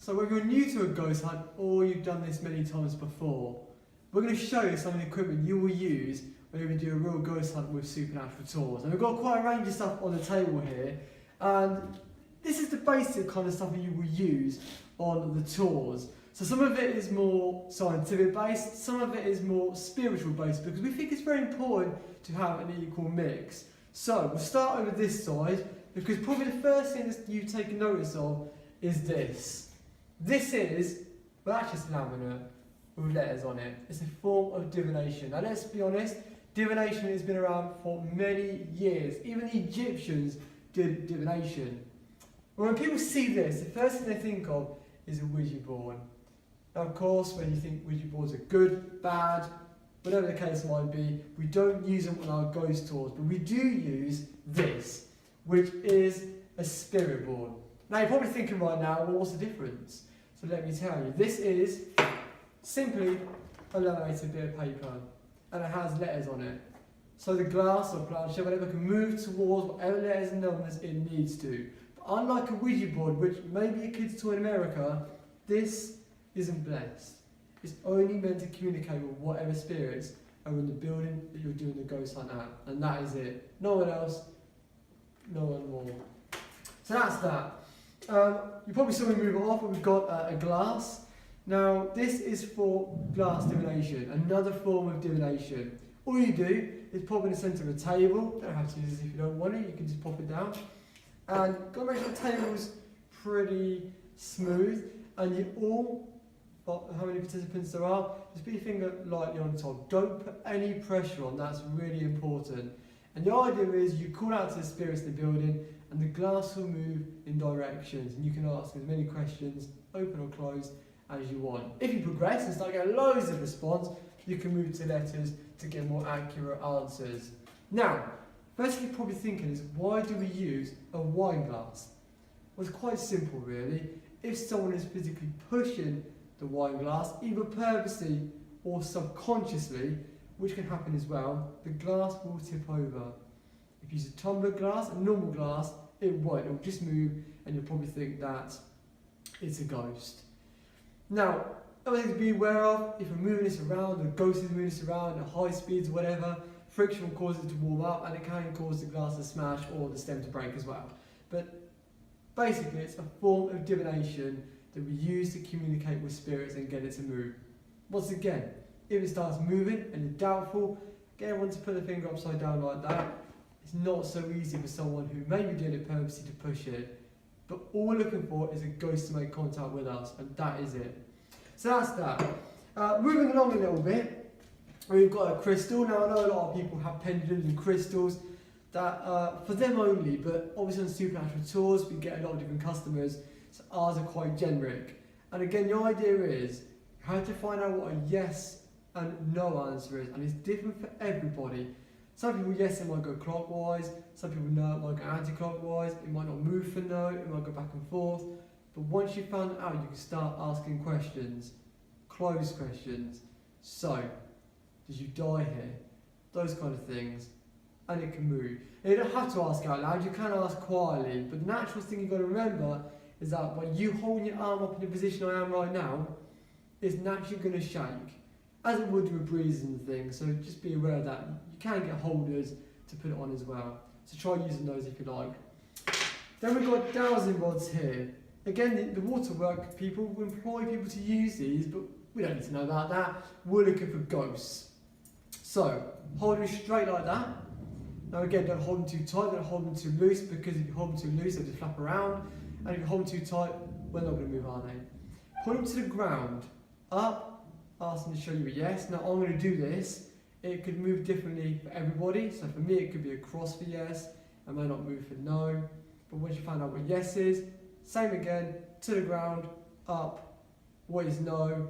So whether you're new to a ghost hunt or you've done this many times before, we're going to show you some of the equipment you will use when you do a real ghost hunt with supernatural tours. And we've got quite a range of stuff on the table here, and this is the basic kind of stuff that you will use on the tours. So some of it is more scientific based, some of it is more spiritual based, because we think it's very important to have an equal mix. So we'll start over this side, because probably the first thing that you take notice of is this. This is, well, that's just laminate with letters on it. It's a form of divination. Now let's be honest, divination has been around for many years. Even the Egyptians did divination. Well, when people see this, the first thing they think of is a Ouija board. Now, of course, when you think Ouija boards are good, bad, whatever the case might be, we don't use them on our ghost tours, but we do use this, which is a spirit board. Now, you're probably thinking right now, well, what's the difference? So let me tell you, this is simply a laminated bit of paper, and it has letters on it. So the glass or planchette, whatever, can move towards whatever letters and numbers it needs to. But unlike a Ouija board, which may be a kid's toy in America, this isn't blessed. It's only meant to communicate with whatever spirits are in the building that you're doing the ghost hunt at. And that is it. No one else, no one more. So that's that. You probably saw me move it off, but we've got a glass. Now, this is for glass divination, another form of divination. All you do is pop in the centre of a table. You don't have to use this if you don't want it, you can just pop it down. And got to make sure the table's pretty smooth, and you all, how many participants there are, just put your finger lightly on the top. Don't put any pressure on, that's really important. And the idea is you call out to the spirits in the building, and the glass will move in directions, and you can ask as many questions, open or closed, as you want. If you progress and start getting loads of response, you can move to letters to get more accurate answers. Now, first thing you're probably thinking is, why do we use a wine glass? Well, it's quite simple really. If someone is physically pushing the wine glass, either purposely or subconsciously, which can happen as well, the glass will tip over. If you use a tumbler glass, a normal glass, it won't. It will just move, and you'll probably think that it's a ghost. Now, other thing to be aware of, if you're moving this around, the ghost is moving this around at high speeds or whatever, friction will cause it to warm up, and it can cause the glass to smash or the stem to break as well. But basically, it's a form of divination that we use to communicate with spirits and get it to move. Once again, if it starts moving and you're doubtful, get everyone to put their finger upside down like that. It's not so easy for someone who may be doing it purposely to push it, but all we're looking for is a ghost to make contact with us, and that is it. So that's that. Moving along a little bit, we've got a crystal. Now, I know a lot of people have pendulums and crystals that for them only, but obviously on supernatural tours we get a lot of different customers, so ours are quite generic. And again, the idea is you have to find out what a yes and no answer is, and it's different for everybody. Some people, yes, it might go clockwise, some people, no, it might go anti-clockwise, it might not move for no, it might go back and forth. But once you've found it out, you can start asking questions, closed questions. So, did you die here? Those kind of things. And it can move. And you don't have to ask out loud, you can ask quietly, but the natural thing you've got to remember is that by you holding your arm up in the position I am right now, it's naturally going to shake, as it would with breezes and things, so just be aware of that. You can get holders to put it on as well, so try using those if you like. Then we've got dowsing rods here. Again, the waterwork people will employ people to use these, but we don't need to know about that. We're looking for ghosts. So, hold them straight like that. Now again, don't hold them too tight, don't hold them too loose, because if you hold them too loose, they'll just flap around. And if you hold them too tight, we're not going to move, are they? Put them to the ground, up, ask them to show you a yes. Now I'm going to do this. It could move differently for everybody. So for me, it could be a cross for yes, and may not move for no. But once you find out what yes is, same again, to the ground, up, what is no,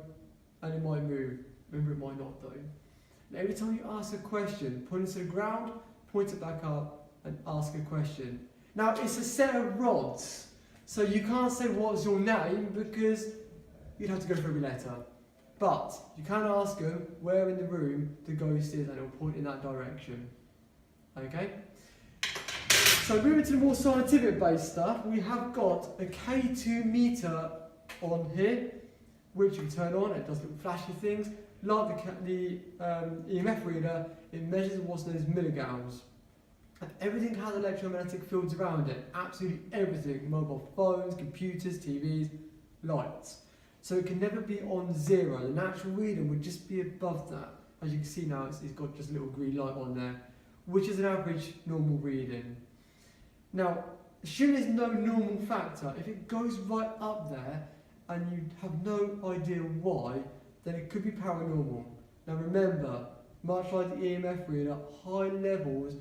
and it might move. Remember, it might not though. Now, every time you ask a question, put it to the ground, point it back up, and ask a question. Now, it's a set of rods, so you can't say what's your name because you'd have to go through every letter. But you can ask them where in the room the ghost is, and it'll point in that direction. Okay? So moving to the more scientific based stuff, we have got a K2 meter on here, which you can turn on. It does little flashy things. Like the EMF reader, it measures what's known as milligauss. And everything has electromagnetic fields around it. Absolutely everything. Mobile phones, computers, TVs, lights. So it can never be on 0. The natural reader would just be above that. As you can see now, it's got just a little green light on there, which is an average normal reading. Now, assuming there's no normal factor, if it goes right up there and you have no idea why, then it could be paranormal. Now remember, much like the EMF reader, high levels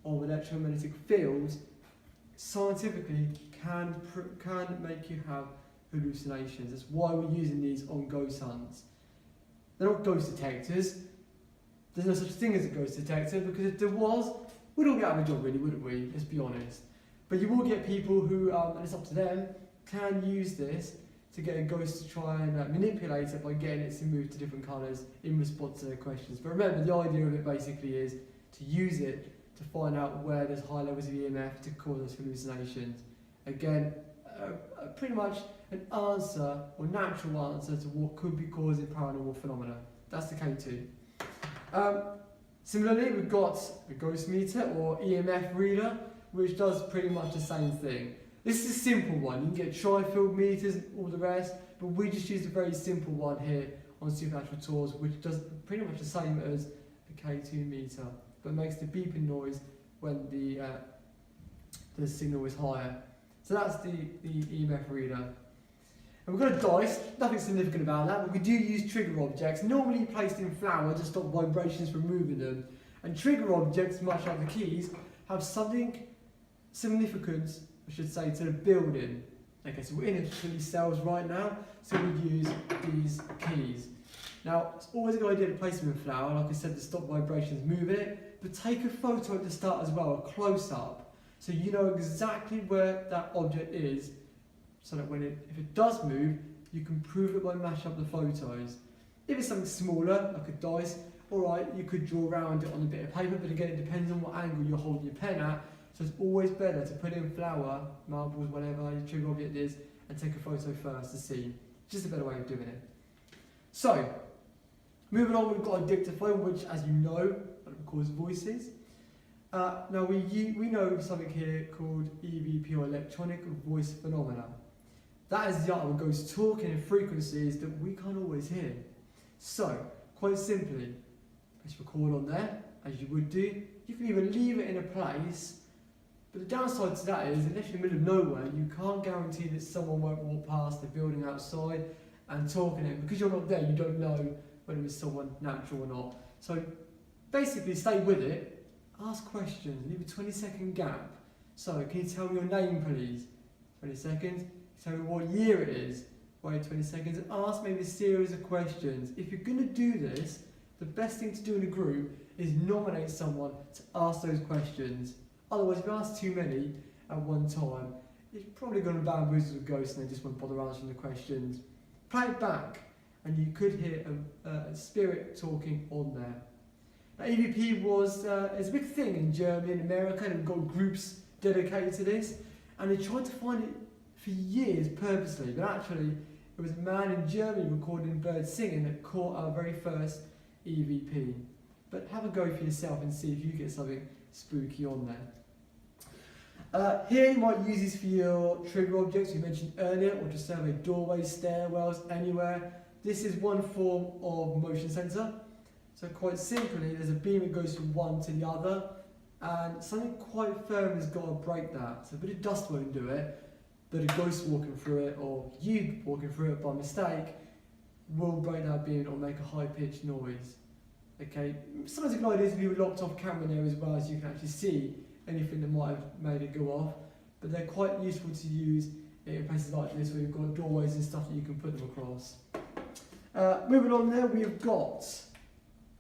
of electromagnetic fields scientifically can make you have hallucinations. That's why we're using these on ghost hunts. They're not ghost detectors. There's no such thing as a ghost detector, because if there was, we'd all get out of a job really, wouldn't we? Let's be honest. But you will get people who, and it's up to them, can use this to get a ghost to try and manipulate it by getting it to move to different colours in response to their questions. But remember, the idea of it basically is to use it to find out where there's high levels of EMF to cause those hallucinations. Again, pretty much an answer, or natural answer, to what could be causing paranormal phenomena. That's the K2. Similarly, we've got a ghost meter or EMF reader, which does pretty much the same thing. This is a simple one. You can get tri-field meters and all the rest, but we just used a very simple one here on Supernatural Tours, which does pretty much the same as the K2 meter, but makes the beeping noise when the signal is higher. So that's the EMF reader. And we've got a dice, nothing significant about that, but we do use trigger objects, normally placed in flour to stop vibrations from moving them. And trigger objects, much like the keys, have something significant, I should say, to the building. Okay, so we're in these cells right now, so we use these keys. Now, it's always a good idea to place them in flour, like I said, to stop vibrations moving it, but take a photo at the start as well, a close-up, so you know exactly where that object is, so that if it does move, you can prove it by matching up the photos. If it's something smaller, like a dice, alright, you could draw around it on a bit of paper, but again, it depends on what angle you're holding your pen at, so it's always better to put in flour, marbles, whatever your trigger object is, and take a photo first to see. Just a better way of doing it. So, moving on, we've got a dictaphone, which, as you know, records voices. Now, we know something here called EVP, or electronic voice phenomena. That is the art of ghosts talking in frequencies that we can't always hear. So, quite simply, press record on there, as you would do. You can either leave it in a place, but the downside to that is, unless you're in the middle of nowhere, you can't guarantee that someone won't walk past the building outside and talk in it. Because you're not there, you don't know whether it's someone natural or not. So, basically, stay with it, ask questions, leave a 20-second gap. So, can you tell me your name, please? 20 seconds. Tell me what year it is. Wait 20 seconds and ask maybe a series of questions. If you're going to do this, the best thing to do in a group is nominate someone to ask those questions. Otherwise, if you ask too many at one time, it's probably going to bamboozle the ghost and they just won't bother answering the questions. Play it back and you could hear a spirit talking on there. Now, EVP is a big thing in Germany and America, and they've got groups dedicated to this, and they tried to find it for years purposely, but actually it was a man in Germany recording birds singing that caught our very first EVP. But have a go for yourself and see if you get something spooky on there. Here you might use these for your trigger objects we mentioned earlier, or to survey doorways, stairwells, anywhere. This is one form of motion sensor. So quite simply, there's a beam that goes from one to the other, and something quite firm has got to break that. So a bit of dust won't do it, but a ghost walking through it, or you walking through it by mistake, will break that beam or make a high-pitched noise. Okay, sometimes a good idea is to leave a locked off camera there as well, so you can actually see anything that might have made it go off. But they're quite useful to use in places like this where you've got doorways and stuff that you can put them across. Moving on there, we've got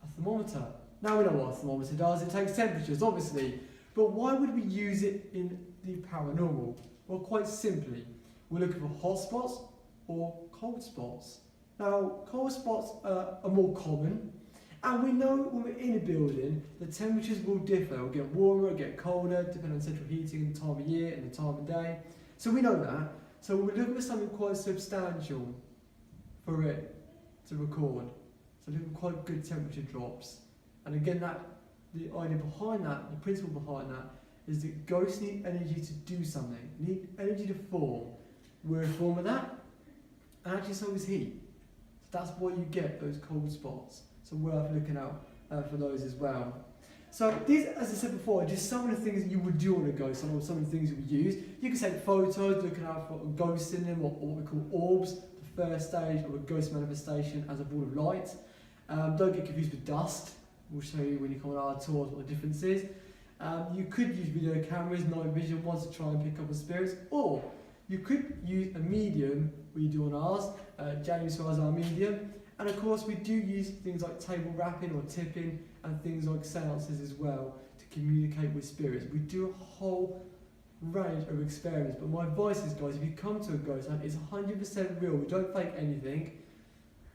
a thermometer. Now we know what a thermometer does, it takes temperatures obviously, but why would we use it in the paranormal? Well, quite simply, we're looking for hot spots or cold spots. Now, cold spots are more common, and we know when we're in a building, the temperatures will differ. It'll get warmer, it'll get colder, depending on central heating and the time of year and the time of day. So we know that. So we're looking for something quite substantial for it to record. So looking for quite good temperature drops. And again, the idea behind that, the principle behind that, is that ghosts need energy to do something, need energy to form. We're a form of that, and actually so is heat. So that's why you get those cold spots. So worth looking out for those as well. So these, as I said before, are just some of the things that you would do on a ghost hunt, or some of the things that we use. You can take photos, looking out for ghosts in them, or what we call orbs, the first stage of a ghost manifestation as a ball of light. Don't get confused with dust. We'll show you when you come on our tours what the difference is. You could use video cameras, night vision ones, to try and pick up on spirits, or you could use a medium, we do on ours. James was our medium, and of course we do use things like table rapping or tipping and things like seances as well to communicate with spirits. We do a whole range of experiments, but my advice is, guys, if you come to a ghost hunt, it's 100% real. We don't fake anything,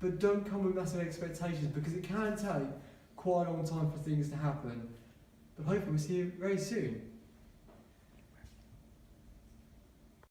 but don't come with massive expectations, because it can take quite a long time for things to happen. But hopefully we'll see you very soon.